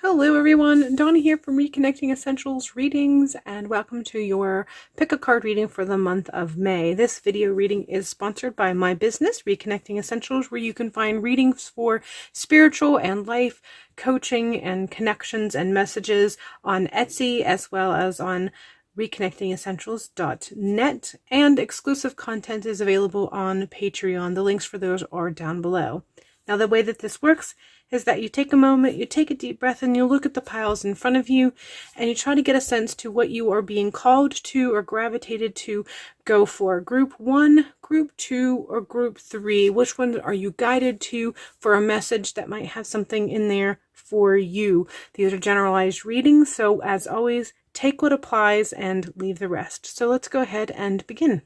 Hello everyone, Donna here from Reconnecting Essentials Readings, and welcome to your pick a card reading for the month of May. This video reading is sponsored by my business, Reconnecting Essentials, where you can find readings for spiritual and life coaching and connections and messages on Etsy, as well as on reconnectingessentials.net, and exclusive content is available on Patreon. The links for those are down below. Now, the way that this works is that you take a moment, you take a deep breath, and you look at the piles in front of you, and you try to get a sense to what you are being called to or gravitated to go for. Group 1, Group 2, or Group 3. Which one are you guided to for a message that might have something in there for you? These are generalized readings, so as always, take what applies and leave the rest. So let's go ahead and begin.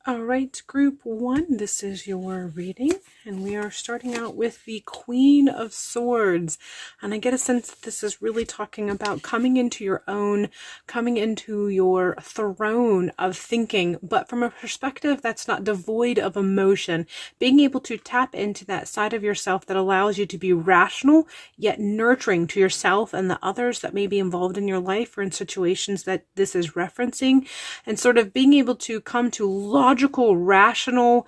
All right, Group 1, this is your reading, and we are starting out with the Queen of Swords. And I get a sense that this is really talking about coming into your own, coming into your throne of thinking, but from a perspective that's not devoid of emotion. Being able to tap into that side of yourself that allows you to be rational, yet nurturing to yourself and the others that may be involved in your life or in situations that this is referencing, and sort of being able to come to logical, rational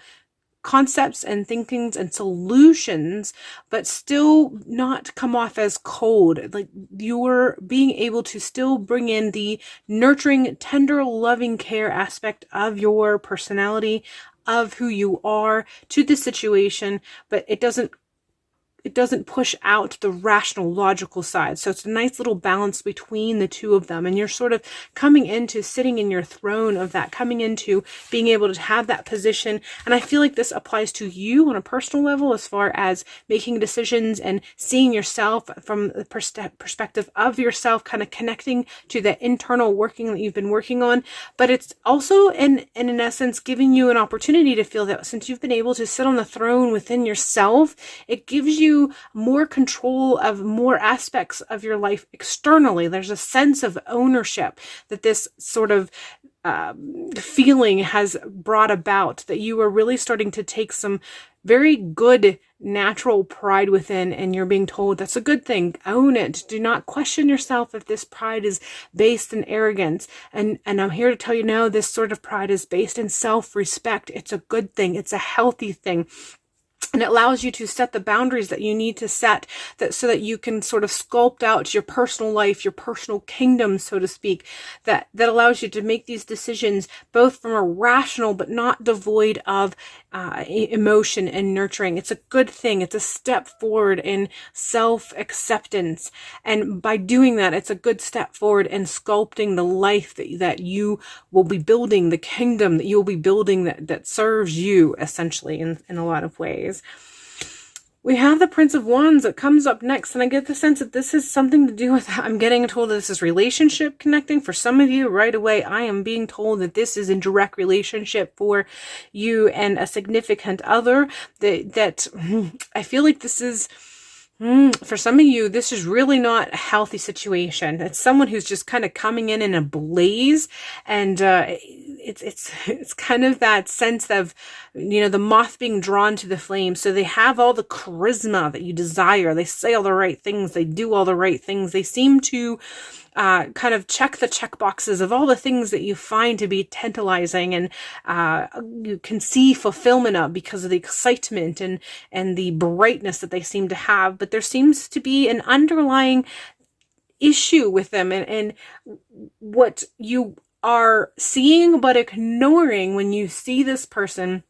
concepts and thinkings and solutions, but still not come off as cold. Like you're being able to still bring in the nurturing, tender, loving care aspect of your personality, of who you are to the situation, but it doesn't push out the rational, logical side. So it's a nice little balance between the two of them. And you're sort of coming into sitting in your throne of that, coming into being able to have that position. And I feel like this applies to you on a personal level as far as making decisions and seeing yourself from the perspective of yourself, kind of connecting to the internal working that you've been working on. But it's also, in essence, giving you an opportunity to feel that since you've been able to sit on the throne within yourself, it gives you more control of more aspects of your life externally. There's a sense of ownership that this sort of feeling has brought about, that you are really starting to take some very good natural pride within, and you're being told that's a good thing. Own it. Do not question yourself if this pride is based in arrogance. And I'm here to tell you now, this sort of pride is based in self-respect. It's a good thing. It's a healthy thing. And it allows you to set the boundaries that you need to set, so that you can sort of sculpt out your personal life, your personal kingdom, so to speak, that allows you to make these decisions both from a rational but not devoid of emotion and nurturing. It's a good thing. It's a step forward in self-acceptance. And by doing that, it's a good step forward in sculpting the life that you will be building, the kingdom that you'll be building that serves you, essentially, in a lot of ways. We have the Prince of Wands that comes up next, and I get the sense that this is something to do with, I'm getting told that this is relationship connecting. For some of you, right away, I am being told that this is in direct relationship for you and a significant other. That I feel like this is, for some of you, this is really not a healthy situation. It's someone who's just kind of coming in a blaze, and it's kind of that sense of, the moth being drawn to the flame. So they have all the charisma that you desire. They say all the right things. They do all the right things. They seem to kind of check the check boxes of all the things that you find to be tantalizing, and you can see fulfillment of because of the excitement and the brightness that they seem to have. But there seems to be an underlying issue with them, and what you are seeing but ignoring when you see this person.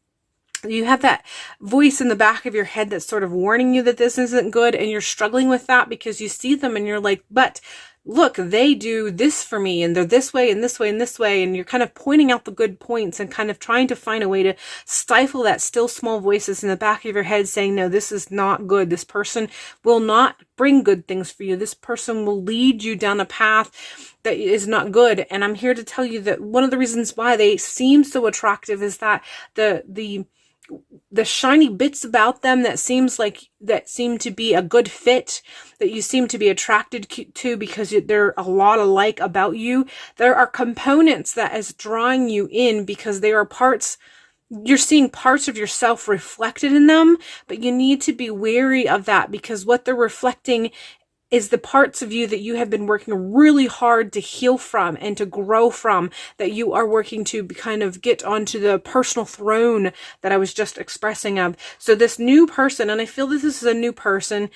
You have that voice in the back of your head that's sort of warning you that this isn't good, and you're struggling with that because you see them and you're like, but look, they do this for me, and they're this way and this way and this way, and you're kind of pointing out the good points and kind of trying to find a way to stifle that still small voices in the back of your head saying, no, this is not good. This person will not bring good things for you. This person will lead you down a path that is not good. And I'm here to tell you that one of the reasons why they seem so attractive is that the shiny bits about them that seem to be a good fit, that you seem to be attracted to because they're a lot alike about you. There are components that is drawing you in because there are parts you're seeing parts of yourself reflected in them, but you need to be wary of that, because what they're reflecting is the parts of you that you have been working really hard to heal from and to grow from, that you are working to kind of get onto the personal throne that I was just expressing of. So this new person, and I feel this is a new person,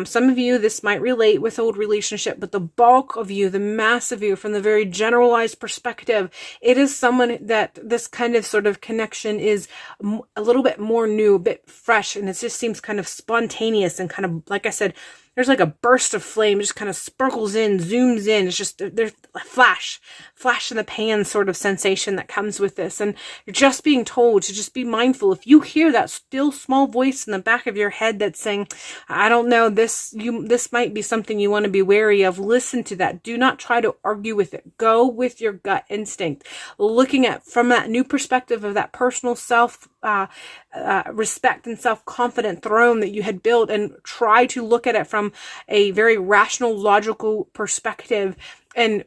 some of you, this might relate with old relationship, but the bulk of you, the mass of you, from the very generalized perspective, it is someone that this kind of sort of connection is a little bit more new, a bit fresh, and it just seems kind of spontaneous and kind of, like I said, there's like a burst of flame, just kind of sparkles in, zooms in. It's just, there's a flash in the pan sort of sensation that comes with this. And you're just being told to just be mindful. If you hear that still small voice in the back of your head that's saying, I don't know, this might be something you want to be wary of, listen to that. Do not try to argue with it. Go with your gut instinct. Looking at from that new perspective of that personal self respect and self-confident throne that you had built, and try to look at it from a very rational, logical perspective and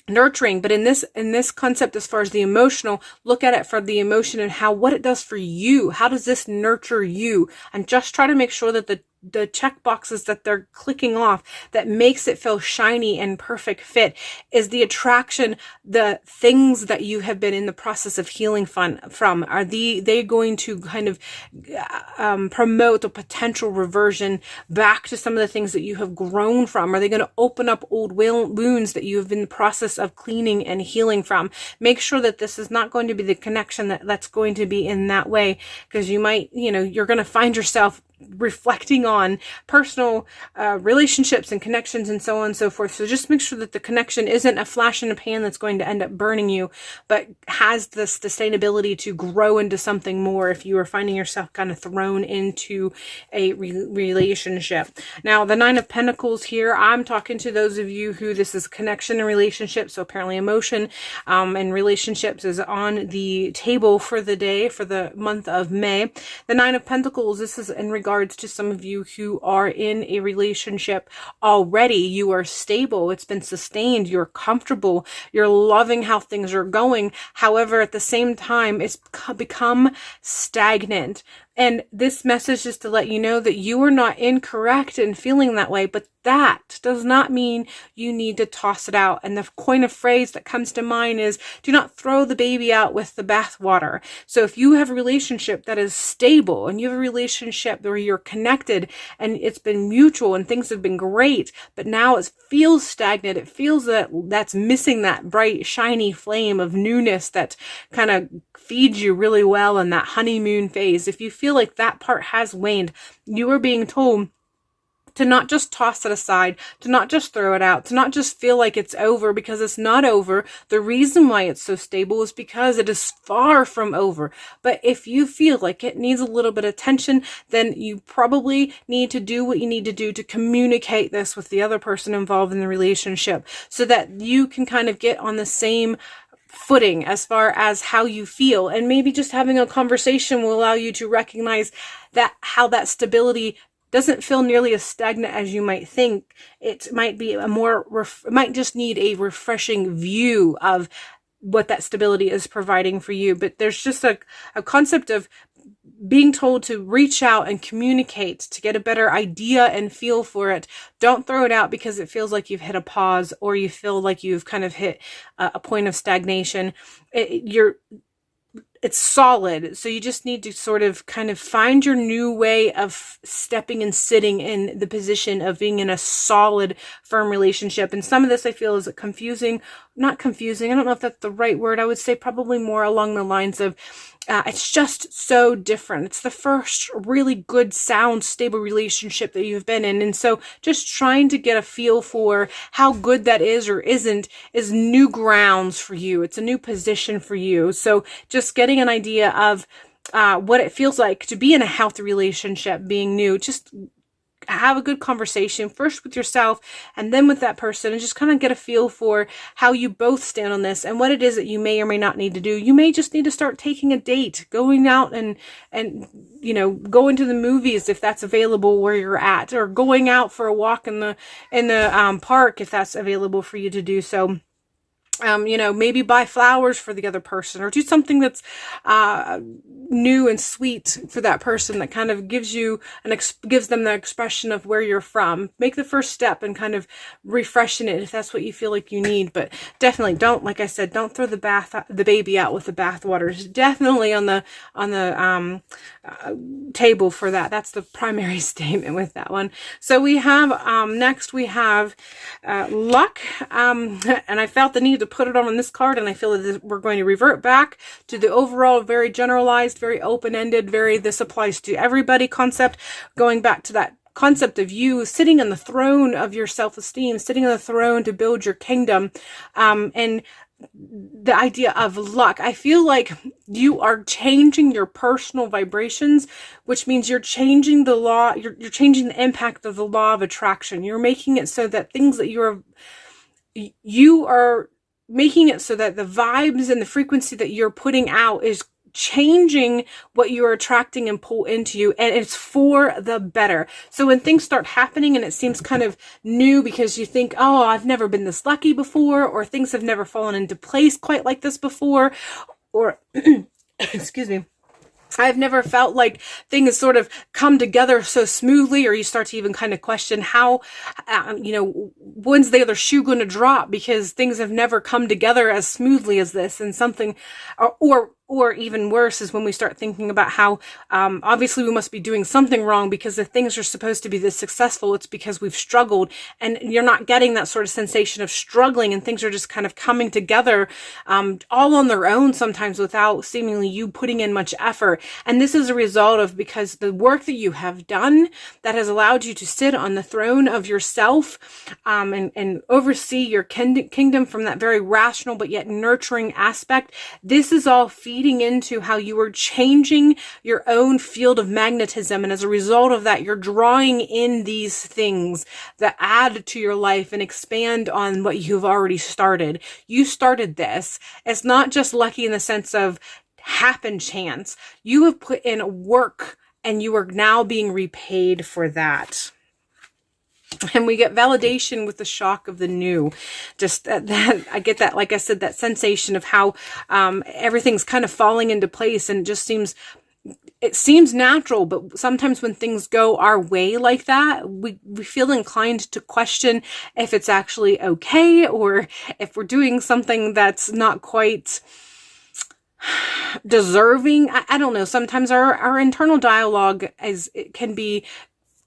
nurturing. But in this concept, as far as the emotional, look at it from the emotion and what it does for you. How does this nurture you? And just try to make sure that the check boxes that they're clicking off that makes it feel shiny and perfect fit is the attraction, the things that you have been in the process of healing from. Are they going to kind of promote a potential reversion back to some of the things that you have grown from? Are they going to open up old wounds that you have been in the process of cleaning and healing from? Make sure that this is not going to be the connection that's going to be in that way, because you might, you're going to find yourself reflecting on personal relationships and connections and so on and so forth. So just make sure that the connection isn't a flash in a pan that's going to end up burning you, but has the sustainability to grow into something more if you are finding yourself kind of thrown into a relationship. Now, the Nine of Pentacles here, I'm talking to those of you who this is connection and relationship. So apparently emotion and relationships is on the table for the day, for the month of May. The Nine of Pentacles, this is in regards to some of you who are in a relationship already. You are stable. It's been sustained. You're comfortable. You're loving how things are going. However, at the same time, it's become stagnant. And this message is to let you know that you are not incorrect in feeling that way, but that does not mean you need to toss it out. And the coin of phrase that comes to mind is, do not throw the baby out with the bathwater. So if you have a relationship that is stable, and you have a relationship where you're connected and it's been mutual and things have been great, but now it feels stagnant, it feels that's missing that bright, shiny flame of newness that kind of feeds you really well in that honeymoon phase. If you feel like that part has waned, you are being told to not just toss it aside, to not just throw it out, to not just feel like it's over, because it's not over. The reason why it's so stable is because it is far from over. But if you feel like it needs a little bit of attention, then you probably need to do what you need to do to communicate this with the other person involved in the relationship, so that you can kind of get on the same footing as far as how you feel. And maybe just having a conversation will allow you to recognize that how that stability doesn't feel nearly as stagnant as you might think. It might be it might just need a refreshing view of what that stability is providing for you. But there's just a concept of being told to reach out and communicate to get a better idea and feel for it. Don't throw it out because it feels like you've hit a pause, or you feel like you've kind of hit a point of stagnation. It's solid. So you just need to sort of kind of find your new way of stepping and sitting in the position of being in a solid, firm relationship. And some of this I feel is confusing, not confusing. I don't know if that's the right word. I would say probably more along the lines of, it's just so different. It's the first really good, sound, stable relationship that you've been in. And so just trying to get a feel for how good that is or isn't is new grounds for you. It's a new position for you. So just getting an idea of what it feels like to be in a healthy relationship, being new. Just have a good conversation first with yourself and then with that person, and just kind of get a feel for how you both stand on this and what it is that you may or may not need to do. You may just need to start taking a date, going out and going to the movies if that's available where you're at, or going out for a walk in the park if that's available for you to do so. you know, maybe buy flowers for the other person, or do something that's new and sweet for that person that kind of gives you gives them the expression of where you're from. Make the first step and kind of refreshing it if that's what you feel like you need. But definitely don't, like I said, don't throw the baby out with the bathwater. It's definitely on the table for that. That's the primary statement with that one. So we have next we have luck, and I felt the need to put it on this card, and I feel that we're going to revert back to the overall very generalized, very open-ended, very this applies to everybody concept, going back to that concept of you sitting on the throne of your self-esteem, sitting on the throne to build your kingdom, and the idea of luck. I feel like you are changing your personal vibrations, which means you're changing the law, you're changing the impact of the law of attraction. You're making it so that things that you are making it so that the vibes and the frequency that you're putting out is changing what you're attracting and pull into you, and it's for the better. So when things start happening and it seems kind of new because you think, oh, I've never been this lucky before, or things have never fallen into place quite like this before, or excuse me, I've never felt like things sort of come together so smoothly, or you start to even kind of question how, you know, when's the other shoe going to drop, because things have never come together as smoothly as this, and something, or even worse is when we start thinking about how obviously we must be doing something wrong, because if things are supposed to be this successful, it's because we've struggled, and you're not getting that sort of sensation of struggling, and things are just kind of coming together all on their own sometimes without seemingly you putting in much effort. And this is a result of, because the work that you have done that has allowed you to sit on the throne of yourself and oversee your kingdom from that very rational but yet nurturing aspect. This is all feeding into how you are changing your own field of magnetism, and as a result of that, you're drawing in these things that add to your life and expand on what you've already started. You started this. It's not just lucky in the sense of happen chance. You have put in work, and you are now being repaid for that. And we get validation with the shock of the new. Just that I get that, like I said, that sensation of how everything's kind of falling into place, and it seems natural, but sometimes when things go our way like that, we feel inclined to question if it's actually okay, or if we're doing something that's not quite deserving. I don't know. Sometimes our internal dialogue can be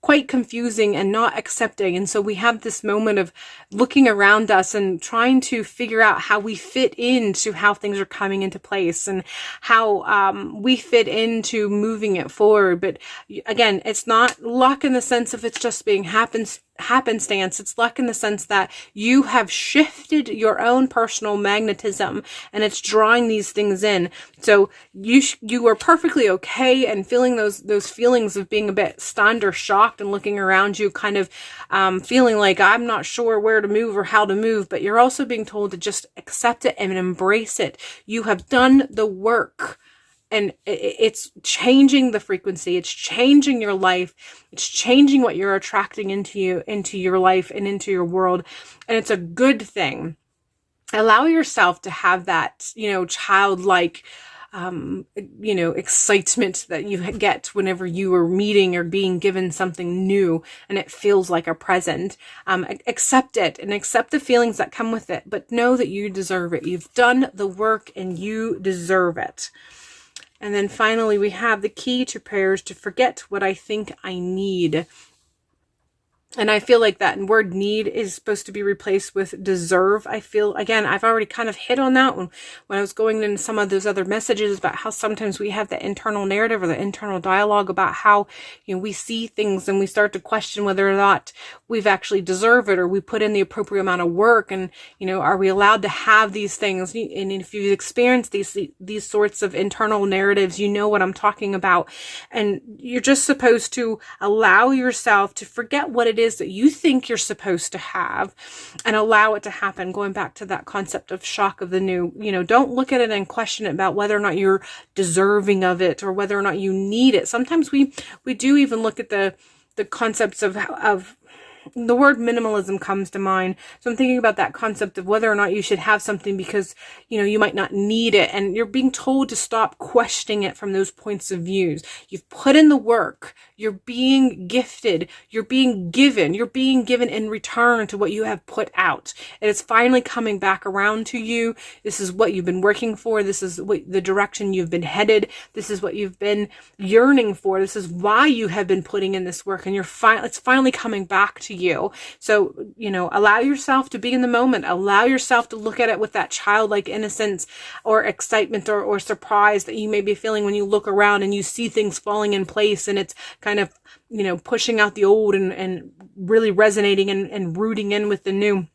quite confusing and not accepting. And so we have this moment of looking around us and trying to figure out how we fit into how things are coming into place, and how we fit into moving it forward. But again, it's not luck in the sense of it's just being happenstance. It's luck in the sense that you have shifted your own personal magnetism, and it's drawing these things in. So you are perfectly okay and feeling those feelings of being a bit stunned or shocked and looking around you, kind of feeling like I'm not sure where to move or how to move, but you're also being told to just accept it and embrace it. You have done the work. And it's changing the frequency. It's changing your life. It's changing what you're attracting into your life and into your world. And it's a good thing. Allow yourself to have that, childlike, excitement that you get whenever you are meeting or being given something new and it feels like a present. Accept it and accept the feelings that come with it, but know that you deserve it. You've done the work and you deserve it. And then finally, we have the key to prayers to forget what I think I need. And I feel like that word need is supposed to be replaced with deserve. I feel, again, I've already kind of hit on that when I was going into some of those other messages about how sometimes we have the internal narrative or the internal dialogue about how, we see things and we start to question whether or not we've actually deserved it, or we put in the appropriate amount of work, and, are we allowed to have these things? And if you've experienced these sorts of internal narratives, you know what I'm talking about. And you're just supposed to allow yourself to forget what it is that you think you're supposed to have and allow it to happen. Going back to that concept of shock of the new, don't look at it and question it about whether or not you're deserving of it or whether or not you need it. Sometimes we do even look at the concepts of the word minimalism comes to mind. So I'm thinking about that concept of whether or not you should have something because, you might not need it. And you're being told to stop questioning it from those points of views. You've put in the work. You're being gifted. You're being given in return to what you have put out. And it's finally coming back around to you. This is what you've been working for. This is the direction you've been headed. This is what you've been yearning for. This is why you have been putting in this work, and it's finally coming back to you. So, allow yourself to be in the moment. Allow yourself to look at it with that childlike innocence or excitement or surprise that you may be feeling when you look around and you see things falling in place, and it's kind of, pushing out the old and really resonating and rooting in with the new.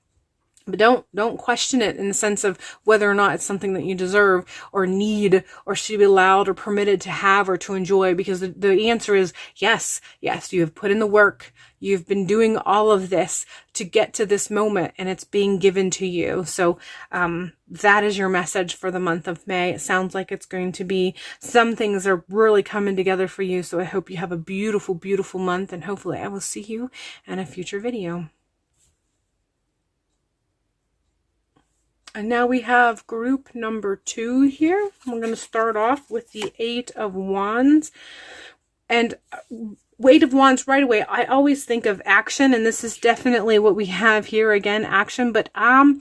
But don't question it in the sense of whether or not it's something that you deserve or need or should be allowed or permitted to have or to enjoy, because the answer is yes, you have put in the work. You've been doing all of this to get to this moment, and it's being given to you. So that is your message for the month of May. It sounds like it's going to be, some things are really coming together for you. So I hope you have a beautiful, beautiful month, and hopefully I will see you in a future video. And now we have group number 2 here. We're going to start off with the 8 of Wands. And Weight of Wands right away, I always think of action, and this is definitely what we have here again, action. But I'm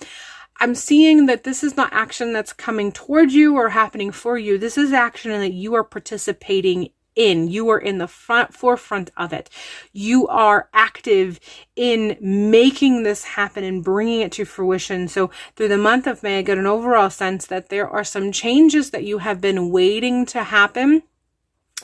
seeing that this is not action that's coming towards you or happening for you. This is action that you are participating in. You are in the forefront of it. You are active in making this happen and bringing it to fruition. So through the month of May, I get an overall sense that there are some changes that you have been waiting to happen,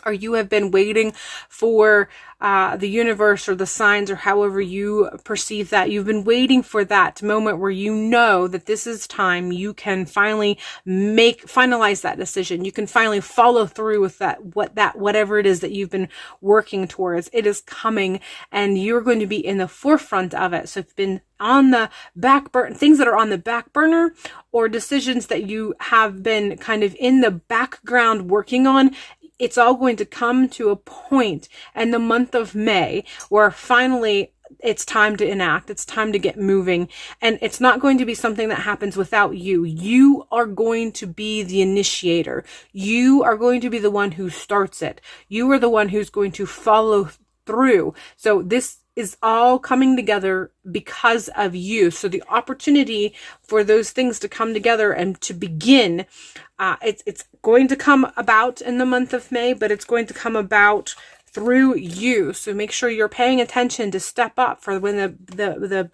or you have been waiting for the universe or the signs, or however you perceive that. You've been waiting for that moment where you know that this is time. You can finally finalize that decision. You can finally follow through with whatever it is that you've been working towards. It is coming, and you're going to be in the forefront of it. So it's been on the back burner, things that are on the back burner, or decisions that you have been kind of in the background working on. It's all going to come to a point in the month of May where finally it's time to enact. It's time to get moving. And it's not going to be something that happens without you. You are going to be the initiator. You are going to be the one who starts it. You are the one who's going to follow through. So this is all coming together because of you. So the opportunity for those things to come together and to begin, it's going to come about in the month of May, but it's going to come about through you. So make sure you're paying attention to step up for when the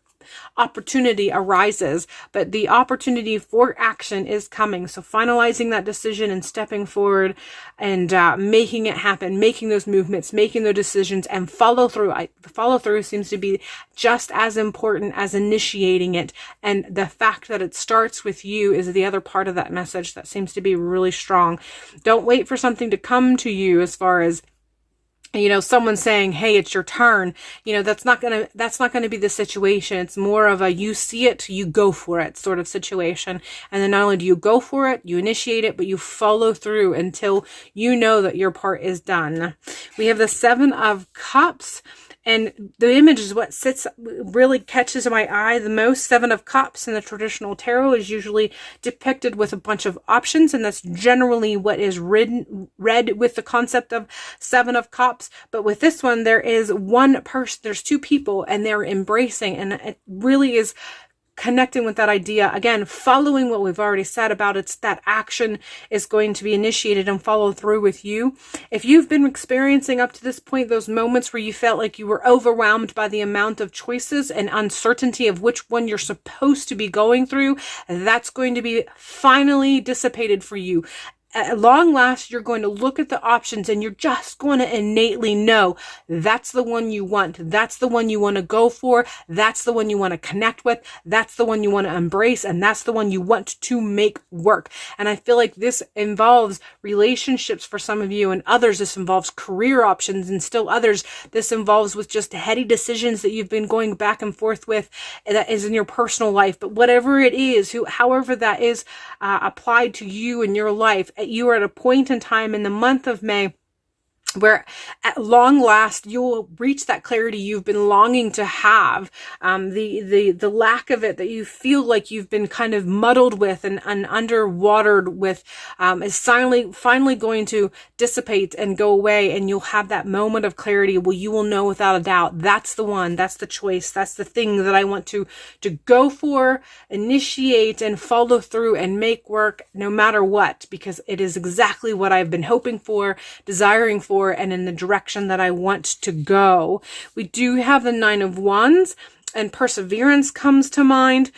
opportunity arises. But the opportunity for action is coming. So finalizing that decision and stepping forward and making it happen, making those movements, making those decisions, and follow through. Follow through seems to be just as important as initiating it. And the fact that it starts with you is the other part of that message that seems to be really strong. Don't wait for something to come to you as far as, someone saying, hey, it's your turn. That's not going to be the situation. It's more of a, you see it, you go for it sort of situation. And then not only do you go for it, you initiate it, but you follow through until you know that your part is done. We have the 7 of Cups. And the image is what really catches my eye the most. 7 of Cups in the traditional tarot is usually depicted with a bunch of options, and that's generally what is read with the concept of 7 of Cups. But with this one, there is one person, there's 2 people, and they're embracing, and it really is connecting with that idea. Again, following what we've already said about it's that action is going to be initiated and followed through with you. If you've been experiencing up to this point those moments where you felt like you were overwhelmed by the amount of choices and uncertainty of which one you're supposed to be going through, that's going to be finally dissipated for you. At long last, you're going to look at the options and you're just going to innately know that's the one you want. That's the one you want to go for. That's the one you want to connect with. That's the one you want to embrace. And that's the one you want to make work. And I feel like this involves relationships for some of you, and others this involves career options, and still others this involves with just heady decisions that you've been going back and forth with that is in your personal life. But whatever it is, however that is applied to you in your life, you are at a point in time in the month of May where at long last you will reach that clarity you've been longing to have. The lack of it that you feel like you've been kind of muddled with and underwatered with is finally going to dissipate and go away, and you'll have that moment of clarity where you will know without a doubt, that's the one, that's the choice, that's the thing that I want to go for, initiate, and follow through and make work no matter what, because it is exactly what I've been hoping for, desiring for, and in the direction that I want to go. We do have the Nine of Wands, and perseverance comes to mind.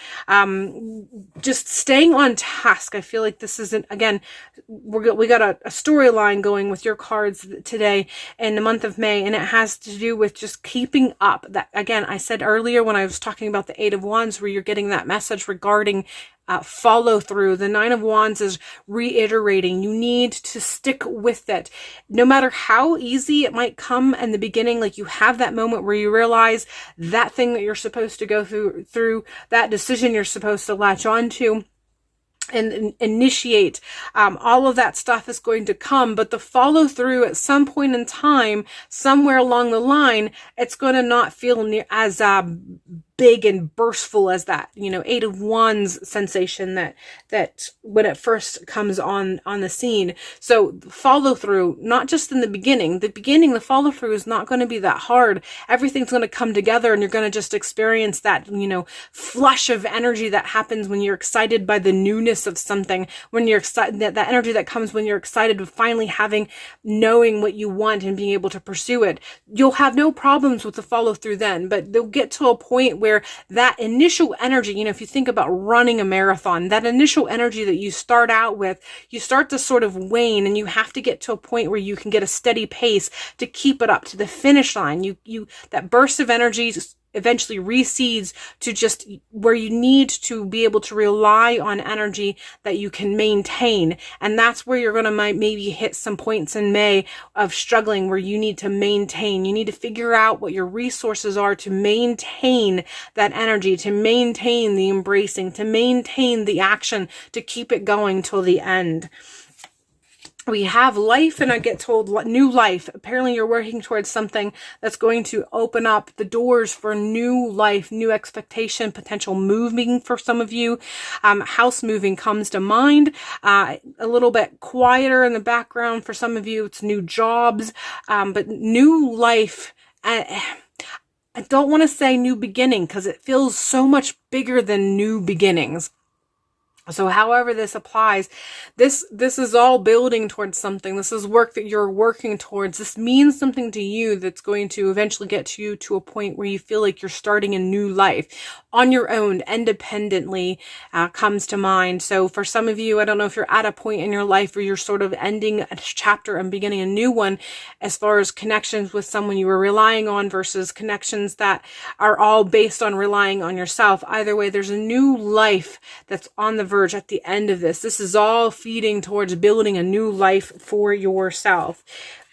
Just staying on task. I feel like this isn't, again, we got a storyline going with your cards today in the month of May, and it has to do with just keeping up. That, again, I said earlier when I was talking about the Eight of Wands, where you're getting that message regarding follow through. The Nine of Wands is reiterating. You need to stick with it. No matter how easy it might come in the beginning, like you have that moment where you realize that thing that you're supposed to go through that decision you're supposed to latch on to and initiate, all of that stuff is going to come, but the follow through at some point in time, somewhere along the line, it's going to not feel near as big and burstful as that, Eight of Wands sensation that when it first comes on the scene. So follow through, not just in the beginning, the follow through is not going to be that hard. Everything's going to come together, and you're going to just experience that, flush of energy that happens when you're excited by the newness of something, when you're excited, that energy that comes when you're excited of finally knowing what you want and being able to pursue it. You'll have no problems with the follow through then, but they'll get to a point where that initial energy, if you think about running a marathon, that initial energy that you start out with, you start to sort of wane, and you have to get to a point where you can get a steady pace to keep it up to the finish line. That burst of energy eventually recedes to just where you need to be able to rely on energy that you can maintain. And that's where you're going to maybe hit some points in May of struggling, where you need to maintain. You need to figure out what your resources are to maintain that energy, to maintain the embracing, to maintain the action, to keep it going till the end. We have life, and I get told new life. Apparently you're working towards something that's going to open up the doors for new life, new expectation, potential moving for some of you. House moving comes to mind. A little bit quieter in the background for some of you. It's new jobs, but new life. I don't want to say new beginning, because it feels so much bigger than new beginnings. So however this applies, this is all building towards something. This is work that you're working towards. This means something to you that's going to eventually get you to a point where you feel like you're starting a new life on your own, independently, comes to mind. So for some of you, I don't know if you're at a point in your life where you're sort of ending a chapter and beginning a new one, as far as connections with someone you were relying on versus connections that are all based on relying on yourself. Either way, there's a new life that's on the verge at the end of this. This is all feeding towards building a new life for yourself.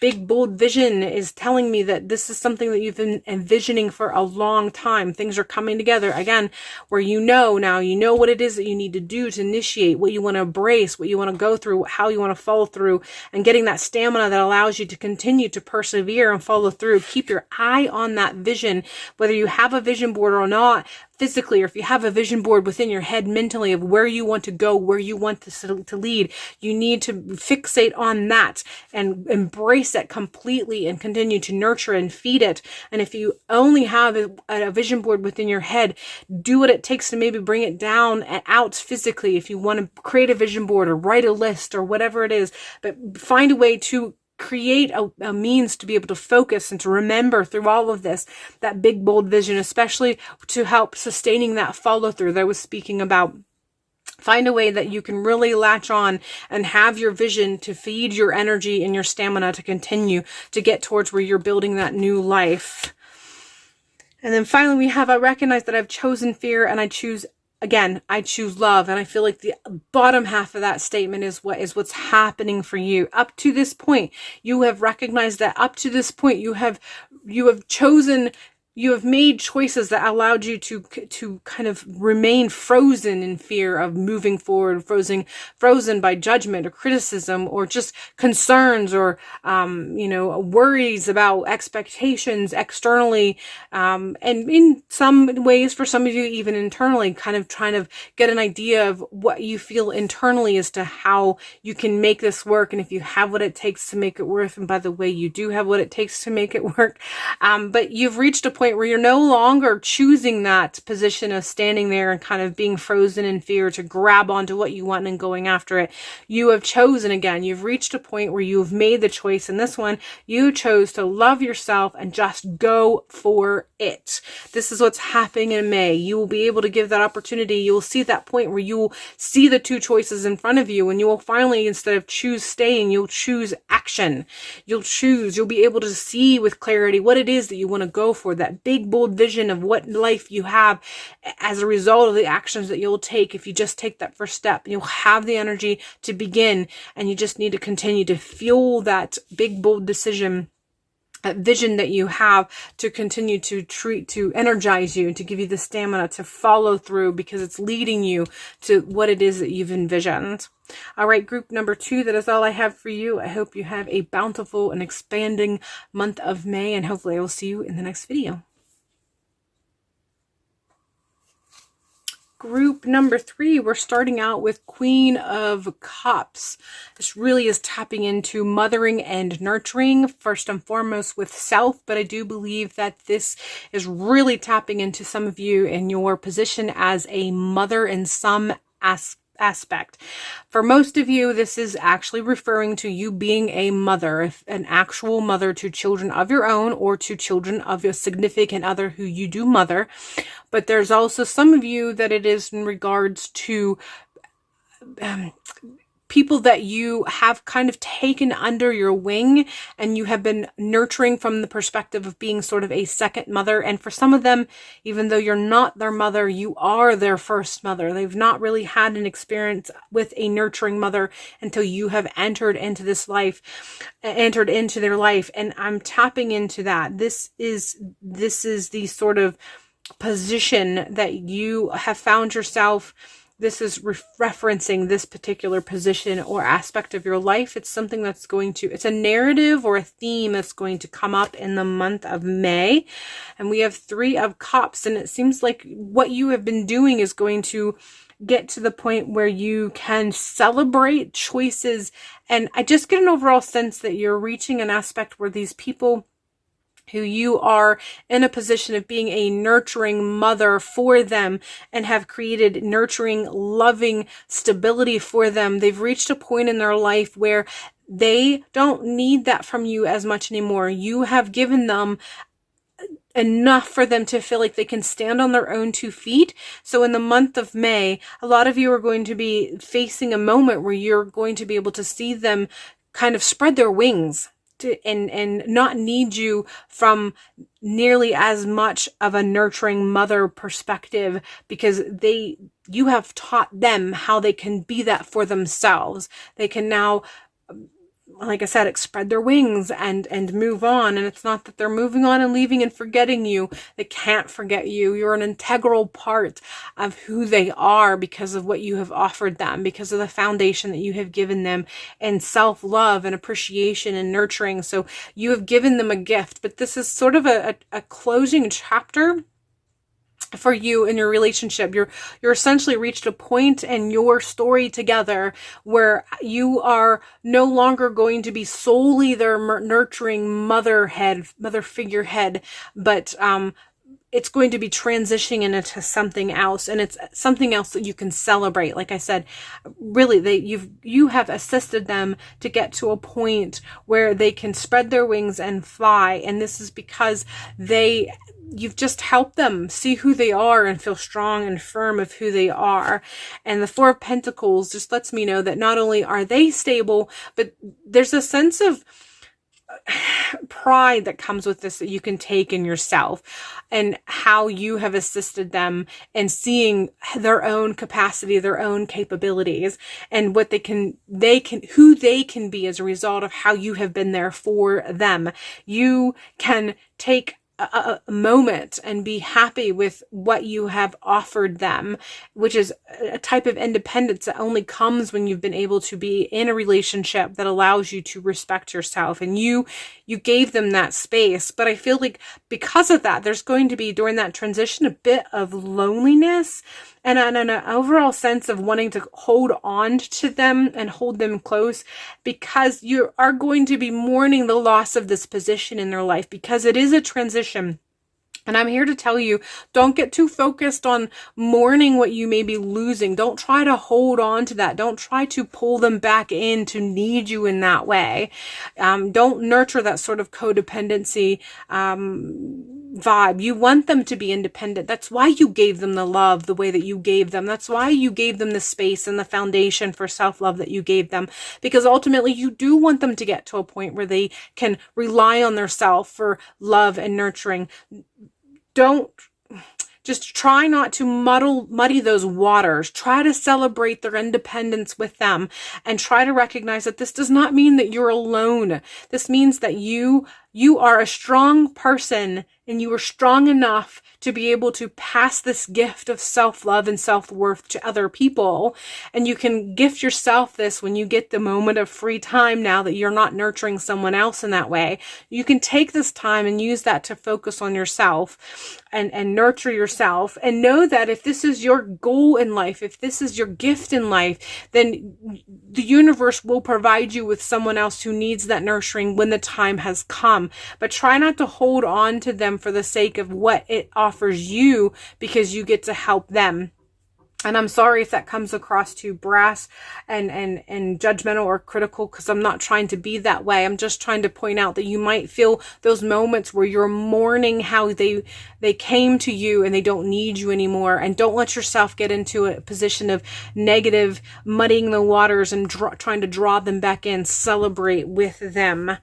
Big, bold vision is telling me that this is something that you've been envisioning for a long time. Things are coming together again, where now you know what it is that you need to do to initiate, what you want to embrace, what you want to go through, how you want to follow through, and getting that stamina that allows you to continue to persevere and follow through. Keep your eye on that vision, whether you have a vision board or not, physically, or if you have a vision board within your head mentally of where you want to go, where you want to lead. You need to fixate on that and embrace it completely and continue to nurture and feed it. And if you only have a vision board within your head, do what it takes to maybe bring it down and out physically. If you want to create a vision board or write a list or whatever it is, but find a way to create a means to be able to focus and to remember through all of this, that big, bold vision, especially to help sustaining that follow through that I was speaking about. Find a way that you can really latch on and have your vision to feed your energy and your stamina to continue to get towards where you're building that new life. And then finally we have, I recognize that I've chosen fear and I choose love. And I feel like the bottom half of that statement is what's happening for you. Up to this point, you have recognized that up to this point, you have chosen you have made choices that allowed you to kind of remain frozen in fear of moving forward, frozen by judgment or criticism or just concerns or, worries about expectations externally. And in some ways, for some of you, even internally, kind of trying to get an idea of what you feel internally as to how you can make this work. And if you have what it takes to make it work. And by the way, you do have what it takes to make it work. But you've reached a point where you're no longer choosing that position of standing there and kind of being frozen in fear to grab onto what you want and going after it. You have chosen again. You've reached a point where you've made the choice. In this one, you chose to love yourself and just go for it. This is what's happening in May. You will be able to give that opportunity. You will see that point where you will see the two choices in front of you, and you will finally, instead of choose staying, you'll choose action. You'll be able to see with clarity what it is that you want to go for, that big, bold vision of what life you have as a result of the actions that you'll take if you just take that first step. You'll have the energy to begin, and you just need to continue to fuel that big, bold decision, that vision that you have, to continue to energize you and to give you the stamina to follow through, because it's leading you to what it is that you've envisioned. All right, group number 2, that is all I have for you. I hope you have a bountiful and expanding month of May, and hopefully I will see you in the next video. Group number 3, we're starting out with Queen of Cups. This really is tapping into mothering and nurturing, first and foremost with self, but I do believe that this is really tapping into some of you in your position as a mother in some aspect. For most of you, this is actually referring to you being a mother, an actual mother to children of your own or to children of your significant other who you do mother. But there's also some of you that it is in regards to people that you have kind of taken under your wing, and you have been nurturing from the perspective of being sort of a second mother. And for some of them, even though you're not their mother, you are their first mother. They've not really had an experience with a nurturing mother until you have entered into their life. And I'm tapping into that. This is the sort of position that you have found yourself. This is referencing this particular position or aspect of your life. It's something that's it's a narrative or a theme that's going to come up in the month of May. And we have 3 of Cups, and it seems like what you have been doing is going to get to the point where you can celebrate choices. And I just get an overall sense that you're reaching an aspect where these people who you are in a position of being a nurturing mother for them and have created nurturing, loving stability for them. They've reached a point in their life where they don't need that from you as much anymore. You have given them enough for them to feel like they can stand on their own 2 feet. So in the month of May, a lot of you are going to be facing a moment where you're going to be able to see them kind of spread their wings and not need you from nearly as much of a nurturing mother perspective, because you have taught them how they can be that for themselves. They can now, like I said, spread their wings and move on. And it's not that they're moving on and leaving and forgetting you. They can't forget you. You're an integral part of who they are because of what you have offered them, because of the foundation that you have given them, and self-love and appreciation and nurturing. So you have given them a gift, but this is sort of a closing chapter for you in your relationship. You're essentially reached a point in your story together where you are no longer going to be solely their nurturing mother figurehead, but it's going to be transitioning into something else, and it's something else that you can celebrate. Like I said, really, you have assisted them to get to a point where they can spread their wings and fly, and this is because you've just helped them see who they are and feel strong and firm of who they are. And the 4 of Pentacles just lets me know that not only are they stable, but there's a sense of pride that comes with this that you can take in yourself and how you have assisted them in seeing their own capacity, their own capabilities, and what who they can be as a result of how you have been there for them. You can take a moment and be happy with what you have offered them, which is a type of independence that only comes when you've been able to be in a relationship that allows you to respect yourself. And you gave them that space. But I feel like because of that, there's going to be, during that transition, a bit of loneliness and an overall sense of wanting to hold on to them and hold them close, because you are going to be mourning the loss of this position in their life, because it is a transition. And I'm here to tell you, don't get too focused on mourning what you may be losing. Don't try to hold on to that. Don't try to pull them back in to need you in that way. Don't nurture that sort of codependency vibe. You want them to be independent. That's why you gave them the love the way that you gave them. That's why you gave them the space and the foundation for self-love that you gave them. Because ultimately you do want them to get to a point where they can rely on their self for love and nurturing. Don't just try not to muddy those waters. Try to celebrate their independence with them, and try to recognize that this does not mean that you're alone. This means that you are a strong person, and you are strong enough to be able to pass this gift of self-love and self-worth to other people. And you can gift yourself this when you get the moment of free time, now that you're not nurturing someone else in that way. You can take this time and use that to focus on yourself and nurture yourself. And know that if this is your goal in life, if this is your gift in life, then the universe will provide you with someone else who needs that nurturing when the time has come. But try not to hold on to them for the sake of what it offers you, because you get to help them. And I'm sorry if that comes across too brass and judgmental or critical, because I'm not trying to be that way. I'm just trying to point out that you might feel those moments where you're mourning how they came to you and they don't need you anymore. And don't let yourself get into a position of negative, muddying the waters and trying to draw them back in. Celebrate with them.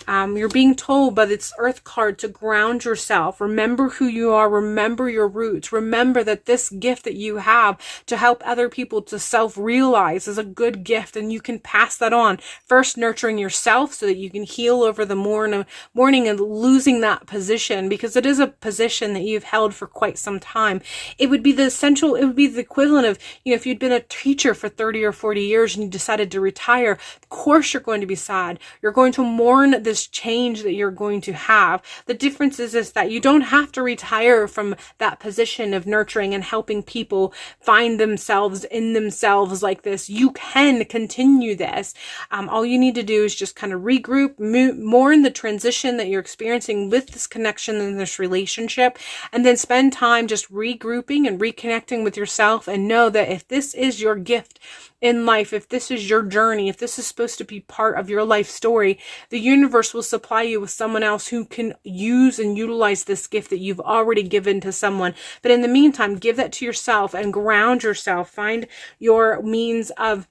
You're being told by this Earth card to ground yourself. Remember who you are. Remember your roots. Remember that this gift that you have to help other people to self-realize is a good gift, and you can pass that on. First, nurturing yourself so that you can heal over the mourning and losing that position, because it is a position that you've held for quite some time. It would be the equivalent of, if you'd been a teacher for 30 or 40 years and you decided to retire, of course you're going to be sad. You're going to mourn this change that you're going to have. The difference is that you don't have to retire from that position of nurturing and helping people find themselves in themselves like this. You can continue this. All you need to do is just kind of regroup, mourn the transition that you're experiencing with this connection in this relationship, and then spend time just regrouping and reconnecting with yourself. And know that if this is your gift in life, if this is your journey, if this is supposed to be part of your life story, the universe will supply you with someone else who can use and utilize this gift that you've already given to someone. But in the meantime, give that to yourself and ground yourself. Find your means of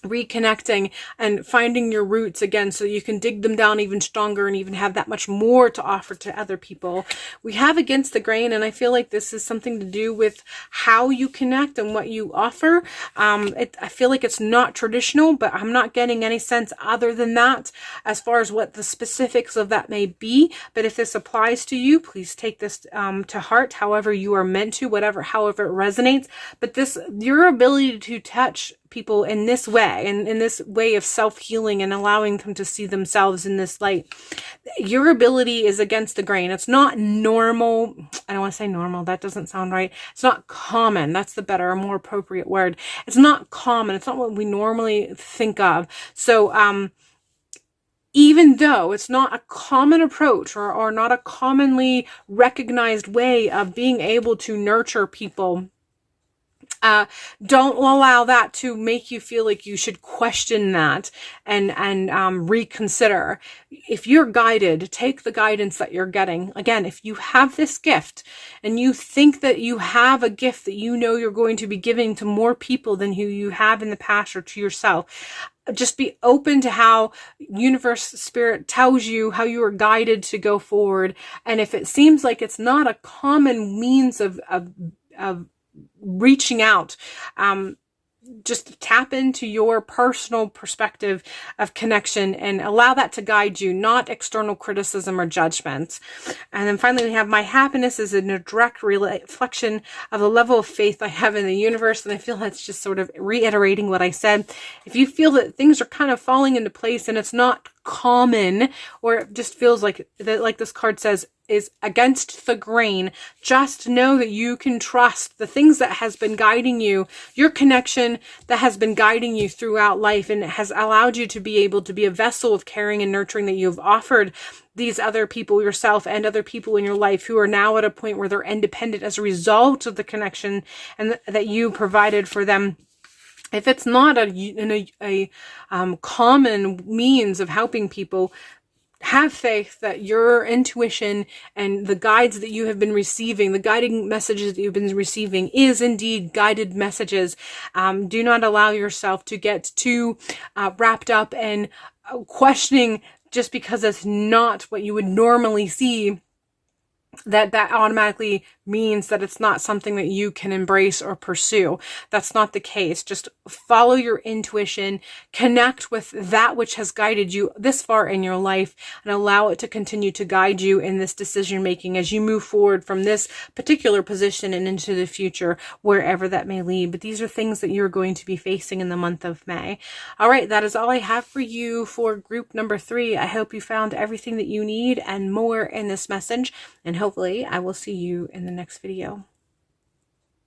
reconnecting and finding your roots again, so you can dig them down even stronger and even have that much more to offer to other people. We have Against the Grain, and I feel like this is something to do with how you connect and what you offer. I feel like it's not traditional, but I'm not getting any sense other than that as far as what the specifics of that may be. But if this applies to you, please take this to heart, however you are meant to, however it resonates. But your ability to touch people in this way, and in this way of self-healing and allowing them to see themselves in this light, your ability is against the grain. It's not normal. I don't want to say normal. That doesn't sound right. It's not common. That's the better, more appropriate word. It's not common. It's not what we normally think of. So, even though it's not a common approach or not a commonly recognized way of being able to nurture people, don't allow that to make you feel like you should question that and reconsider. If you're guided, take the guidance that you're getting. Again, if you have this gift and you think that you have a gift that you know you're going to be giving to more people than who you have in the past, or to yourself, just be open to how universe, spirit tells you how you are guided to go forward. And if it seems like it's not a common means of reaching out, just tap into your personal perspective of connection and allow that to guide you, not external criticism or judgment. And then finally, we have my happiness is a direct reflection of the level of faith I have in the universe. And I feel that's just sort of reiterating what I said. If you feel that things are kind of falling into place and it's not common, or it just feels like that, like this card says, is against the grain, just know that you can trust the things that has been guiding you, your connection that has been guiding you throughout life and has allowed you to be able to be a vessel of caring and nurturing that you've offered these other people, yourself and other people in your life who are now at a point where they're independent as a result of the connection and that you provided for them. If it's not a common means of helping people, have faith that your intuition and the guides that you have been receiving, the guiding messages that you've been receiving is indeed guided messages. Do not allow yourself to get too wrapped up in questioning just because it's not what you would normally see, that automatically means that it's not something that you can embrace or pursue. That's not the case. Just follow your intuition, connect with that which has guided you this far in your life, and allow it to continue to guide you in this decision making as you move forward from this particular position and into the future, wherever that may lead. But these are things that you're going to be facing in the month of May. All right, that is all I have for you for group number 3. I hope you found everything that you need and more in this message, and hopefully I will see you in the next video.